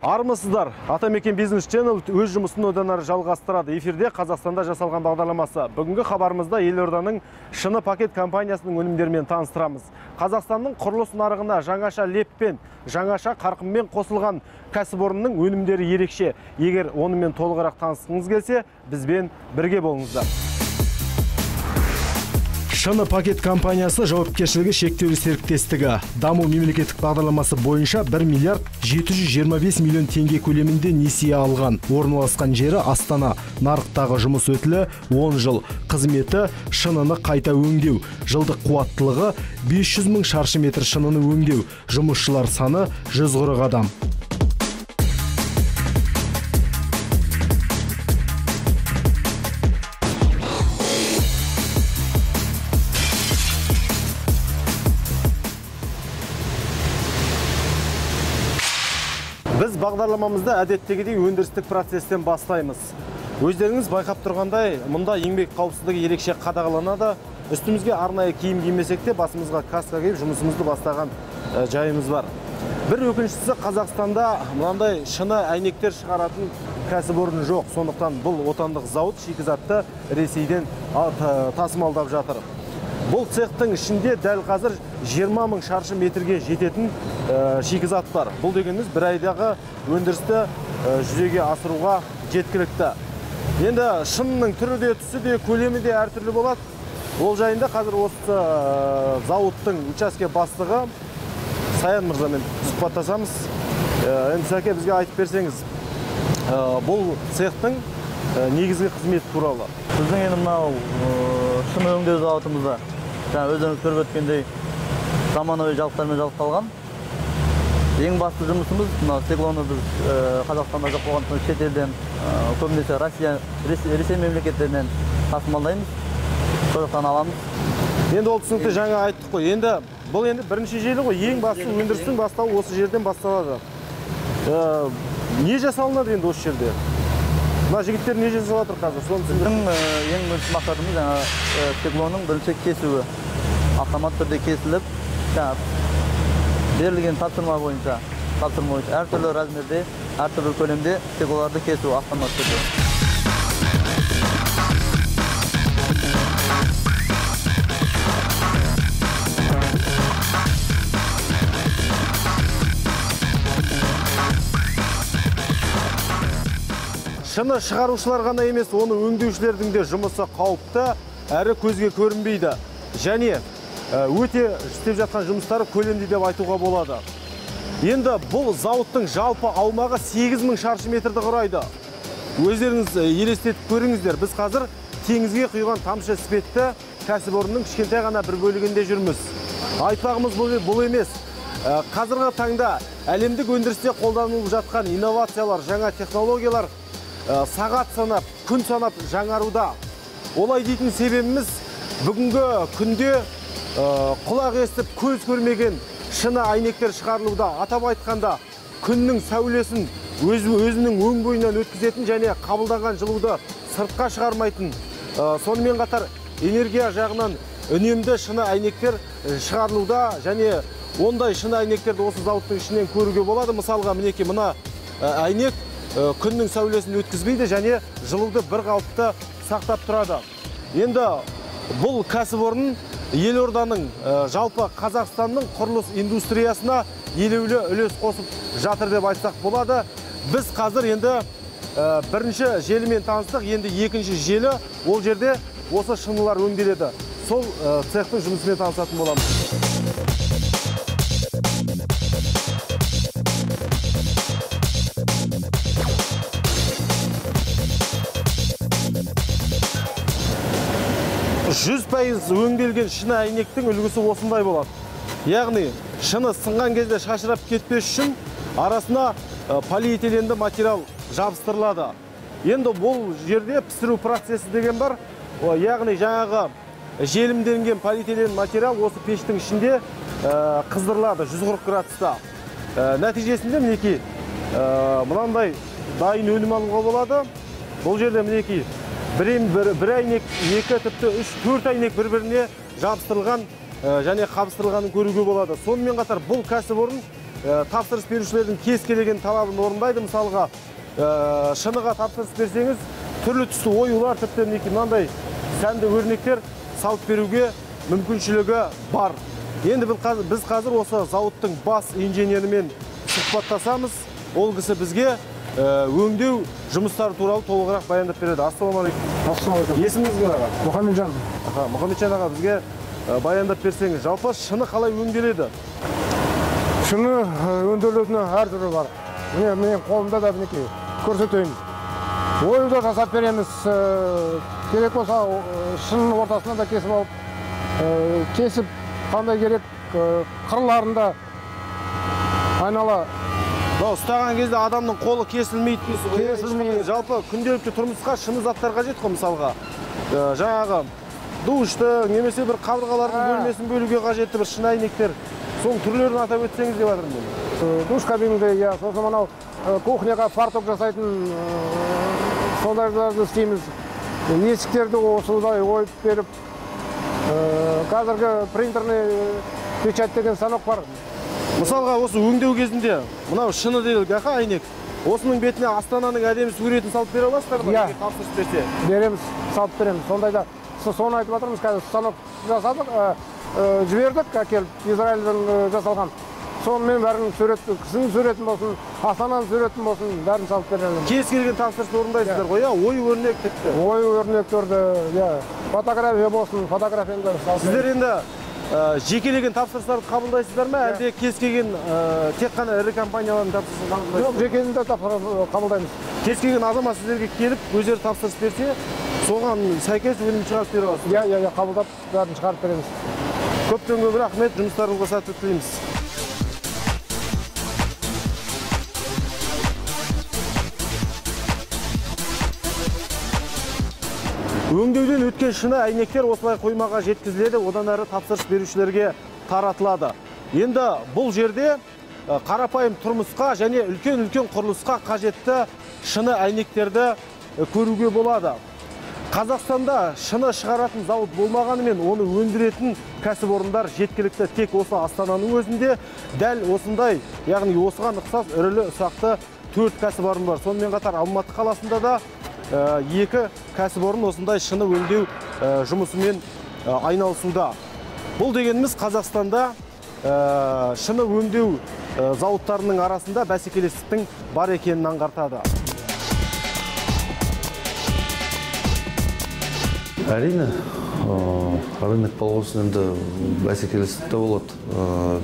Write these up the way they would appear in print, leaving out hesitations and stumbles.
Армысыздар. Атамекен бизнес ченнел өз жұмысын одан ары жалғастырады. Эфирде Қазақстанда жасалған бағдарламасы. Бүгінгі хабарымызда елорданың шыны пакет компаниясының өнімдерімен таныстырамыз. Қазақстанның құрылыс нарығына жаңаша леппен, жаңаша қарқынмен қосылған кәсіпорынның өнімдері ерекше. Егер онымен толығырақ танысқыңыз келсе, бізбен бірге болыңыздар. Шыны пакет компаниясы жауапкершілігі шектеулі серіктестігі даму мемлекеттік бағдарламасы бойынша 1 миллиард 725 миллион теңге көлемінде несие алған. Орналасқан жері Астана. Нарықтағы жұмыс өтілі 10 жыл. Қызметі шыныны қайта өңдеу. Жылдық қуаттылығы 500 мың шаршы метр шыныны өңдеу. Жұмысшылар саны 140 адам. Біз бағдарламамызда әдеттегідей өндірістік процестен бастаймыз. Өздеріңіз байқап тұрғандай, мұнда еңбек қауіпсіздігі ерекше қадағаланады. Үстімізге арнайы киім кимесек те, басымызға каска киіп жұмысымызды бастаған жайымыз бар. Бір өкініштісі, Қазақстанда мынандай шыны әйнектер шығаратын кәсіпорын жоқ. Сондықтан бұл отандық зауыт шикізатты Ресейден тасымалдап жатыр. Бұл цехтың ішінде дәл қазір 20 мың шаршы метрге жететін шикізат бар. Бұл дегеніміз бір айдағы өндірісті жүзеге асыруға жеткілікті. Енді шынының түрі де, түсі де, көлемі де әртүрлі болады. Ол жайында қазір осы зауыттың учаске бастығы Саян мырзамен сұхбаттасамыз. Енді Сәке, бізге айтып берсеңіз, бұл цехтың негізгі қызметі туралы. Біздің енді мынау шыны өңдеу зауытымызда өздеріңіз көріп өткендей заманауи жабдықтармен жабдықталған. Ең басты жұмысымыз мынау циклонды біз Қазақстанда жоқ болғандықтан шетелден, көбінесе Ресей мемлекеттерінен тасымалдаймыз. Сондықтан аламыз. Енді ол түсінікті жаңа айттық қой. Енді бұл бірінші желі ғой. Ең басты өндірістің бастауы осы жерден басталады. Не жасалынады енді осы жерде? Мына жігіттер не жасап жатыр қазір? Біздің ең бірінші мақсатымыз циклонның бірінші кесуі. Автомат түрде кесіліп, берілген тапсырма бойынша әртүрлі размерде, әртүрлі көлемде циклоларды кесу автомат түрде. Шыны шығарушылар ғана емес, оны өңдеушілердің де жұмысы қауіпті, әрі көзге көрінбейді. Және өте істеп жатқан жұмыстары көлемді деп айтуға болады. Енді бұл зауыттың жалпы аумағы 8 мың шаршы метрді құрайды. Өздеріңіз елестетіп көріңіздер. Біз қазір теңізге құйған тамшы іспетті кәсіпорынның кішкентай ғана бір бөлігінде жүрміз. Айтпағымыз бұл емес. Қазіргі таңда әлемдік өндірісте қолданылып жатқан инновациялар, жаңа технологиялар сағат санап, күн санап жаңаруда. Олай дейтін себебіміз бүгінгі күнде құлақ естіп, көз көрмеген шыны әйнектер шығарылуда. Атап айтқанда, күннің сәулесін өзінің өң бойынан өткізетін және қабылданған жылуды сыртқа шығармайтын. Сонымен қатар энергия жағынан үнемді шыны әйнектер шығарылуда және ондай шыны әйнектерді осы зауыттың ішінен көруге болады. Мысалға, мінекей мына әйнек күннің сәулесін өткізбейді және жылуды бір қалыпты сақтап тұрады. Енді бұл кәсіпорын елорданың, жалпы Қазақстанның құрылыс индустриясына елеулі үлес қосып жатыр деп айтсақ болады. Біз қазір енді бірінші желімен таныстық, енді екінші желі, ол жерде осы шынылар өңделеді. Сол цехтың жұмысымен танысатын боламыз. Жүз пайыз өңделген шыны әйнектің үлгісі осындай болады. Яғни шыны сынған кезде шашырап кетпес үшін арасына полиэтиленді материал жабыстырылады. Енді бұл жерде пісіру процесі деген бар. Яғни жаңағы желімделген полиэтилен материал осы пештің ішінде қыздырылады 140 градуста. Нәтижесінде мінекей мынандай дайын өнім алуға болады. Бұл жерде мінекей бір әйнек, екі, тіпті 3-4 әйнек бір-біріне жабыстырылған және қабыстырылғанын көруге болады. Сонымен қатар бұл кәсіпорын тапсырыс берушілердің кез келген талабын орындайды. Мысалға, шыныға тапсырыс берсеңіз, түрлі түсті оюлар, тіпті мынандай сәнді өрнектер салып беруге мүмкіншілігі бар. Енді біз қазір осы зауыттың бас инженерімен сұхбаттасамыз. Ол кісі бізге өңдеу жұмыстары туралы толығырақ баяндап береді. Ассалаумағалейкум. Ассалаумағалейкум. Есіміңіз кім аға? Мұхамеджан. Мұхамеджан аға, бізге баяндап берсеңіз, жалпы шыны қалай өңделеді? Шыны өңделетін әр түрі бар. Менің қолымда да мінекей көрсетейін. Оюда жасап береміз. Керек болса шынның ортасынан да кесіп алып, кесіп қандай керек қырларында айнала. Ұстаған кезде адамның қолы кесілмейді. Кесілмейді. Жалпы күнделікті тұрмысқа шыны заттар қажет қой, мысалға. Жаңағы душты, немесе бір қабырғалардың бөлмесін бөлуге қажетті бір шыны әйнектер. Соның түрлерін атап өтсеңіз деп жатырмын. Душ кабинінде, сосын анау кухняға фартук жасайтын сондайларды істейміз. Есіктерді осылай ойып беріп, қазіргі принтерный печать деген станок бар. Мысалға, осы өңдеу кезінде, мынау шыны делік, әйнек. Осының бетіне Астананың әдемі суретін салып бере аласыздар ба? Тапсырыс берсе. Береміз, салып береміз. Сондайда соны айтып жатырмыз, қазір станок жасадық, жібердік, әкеліп Израильден жасалған. Сонымен бәрін кісінің суретін болсын, Астананың суретін болсын, бәрін салып береміз. Кез келген тапсырысты орындайсыздар ғой, ою өрнек тіпті. Ою өрнектерді, фотография болсын, фотографияны салып. Сіздер енді жекелеген тапсырыстарды қабылдайсыздар ма, әлде кез келген тек қана ірі компаниялардың тапсырысын қабылдайсыздар? Жоқ, жекелеген де қабылдаймыз. Кез келген азамат сіздерге келіп, өздері тапсырыс берсе, соған сәйкес өнім шығарып бере аласыз. Қабылдап, бәрін шығарып береміз. Көптен көп рахмет, жұмыстарыңызға сәттілік тілейміз. Өңдеуден өткен шыны әйнектер осылай қоймаға жеткізіледі, одан әрі тапсырыс берушілерге таратылады. Енді бұл жерде қарапайым тұрмысқа және үлкен құрылысқа қажетті шыны әйнектерді көруге болады. Қазақстанда шыны шығаратын зауыт болмағанымен, оны өндіретін кәсіпорындар жеткілікті. Тек осы Астананың өзінде дәл осындай, яғни осыған ұқсас ірілі ұсақты 4 кәсіпорын бар. Сонымен қатар Алматы қаласында да 2 кәсіпорын осындай шыны өңдеу жұмысымен айналысуда. Бұл дегеніміз Қазақстанда шыны өңдеу зауыттарының арасында бәсекелестіктің бар екенін аңғартады. Әрине, рынок болғасын енді бәсекелестікте болады.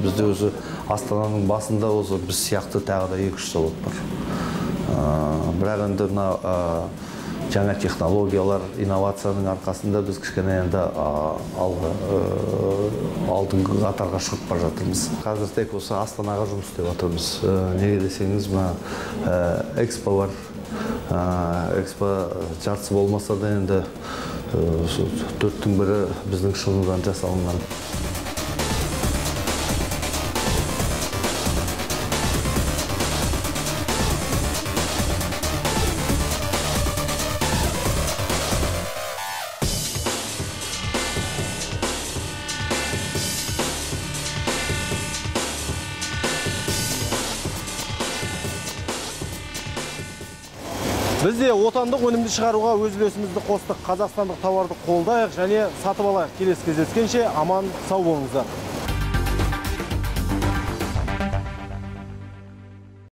Бізде өзі Астананың басында осы біз сияқты тағы да 2-3 завод бар. Бірақ енді жаңа технологиялар, инновацияның арқасында біз кішкене енді алдыңғы қатарға шығып бара жатырмыз. Қазір тек осы Астанаға жұмыс істеп жатырмыз. Неге десеңіз, экспо бар. Экспо жартысы болмаса да енді 4-тің бірі біздің шыныдан жасалынған. Бізде отандық өнімді шығаруға өз үлесімізді қостық. Қазақстандық тауарды қолдайық және сатып алайық. Келесі кездескенше аман сау болыңыздар.